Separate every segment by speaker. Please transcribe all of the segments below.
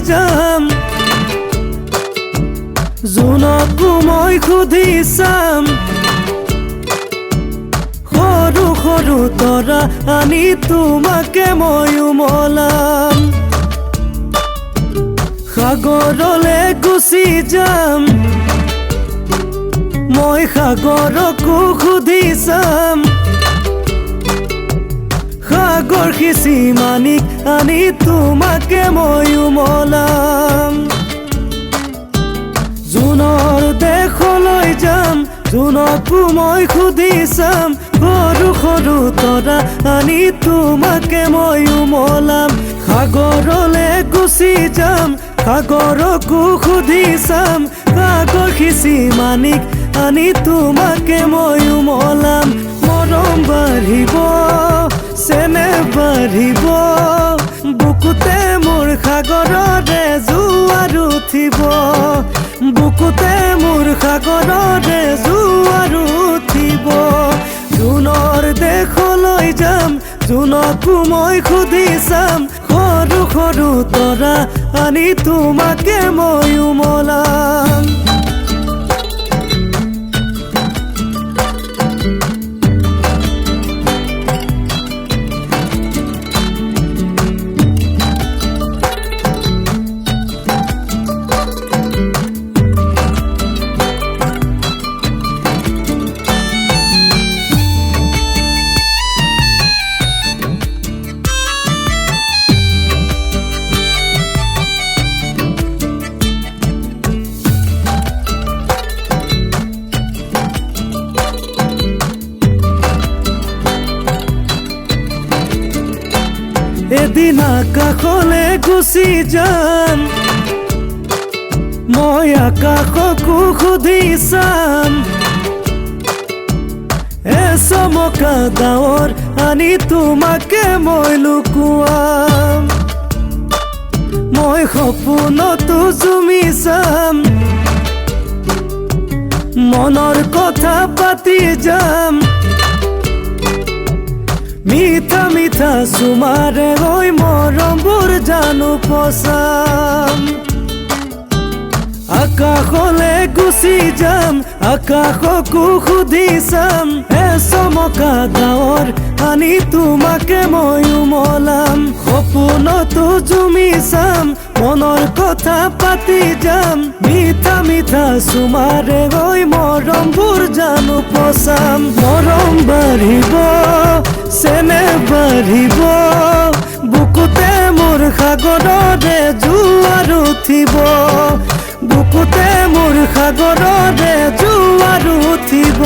Speaker 1: যাম জোনকো মই সুধি চাম সৰু সৰু তৰা আনি তোমাকে মই উমলাম সাগৰলে গুচি যাম মই সাগৰকো সুধি চাম সাগৰ সিঁচি মানিক আনি তোমাকে মই উমলাম জোনৰ দেশলৈ যাম জোনকো মই সুধি চাম সৰু সৰু তৰা আনি তোমাকে মই উমলাম সাগৰলে গুচি যাম সাগৰকো সুধি চাম সাগৰ সিঁচি মানিক আনি তোমাকে মই উমলাম মৰম বাঢ়িব চেনেহ বাঢ়িব বুকুতে মোৰ সাগৰৰে জোৱাৰ উঠিব বুকুতে মোৰ সাগৰৰে জোৱাৰ উঠিব জোনৰ দেশলৈ যাম জোনকো মই সুধি চাম সৰু সৰু তৰা আনি তোমাকে মই উমলাম এদিন আকাশলে গুচি যাম মই আকাশকো সুধি চাম চমকা ডাৱৰ আনি তোমাকে মই লুকুৱাম মই সপোনতো জুমি চাম মনৰ কথা পাতি যাম মিঠা মিঠা চুমাৰে হৈ মৰমবোৰ জানো পচাম আকাশলে গুচি যাম আকাশকো সুধি চাম চমকা ডাৱৰ আনি তোমাকে মই উমলাম সপোনতো জুমি চাম মনৰ কথা পাতি যাম মিঠা মিঠা চুমাৰে হৈ মৰমবোৰ জানো পচাম মৰম বাঢ়িব চেনেহ বাঢ়িব বুকুতে মোৰ সাগৰৰে জোৱাৰ উঠিব বুকুতে মোৰ সাগৰৰে জোৱাৰ উঠিব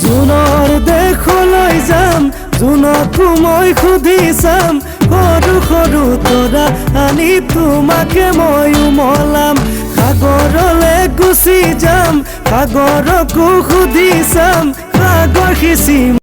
Speaker 1: জোনৰ দেশলৈ যাম জোনকো মই সুধি চাম সৰু সৰু তৰা আনি তোমাকে মই উমলাম সাগৰলে গুচি যাম সাগৰকো সুধি চাম সাগৰ সিঁচি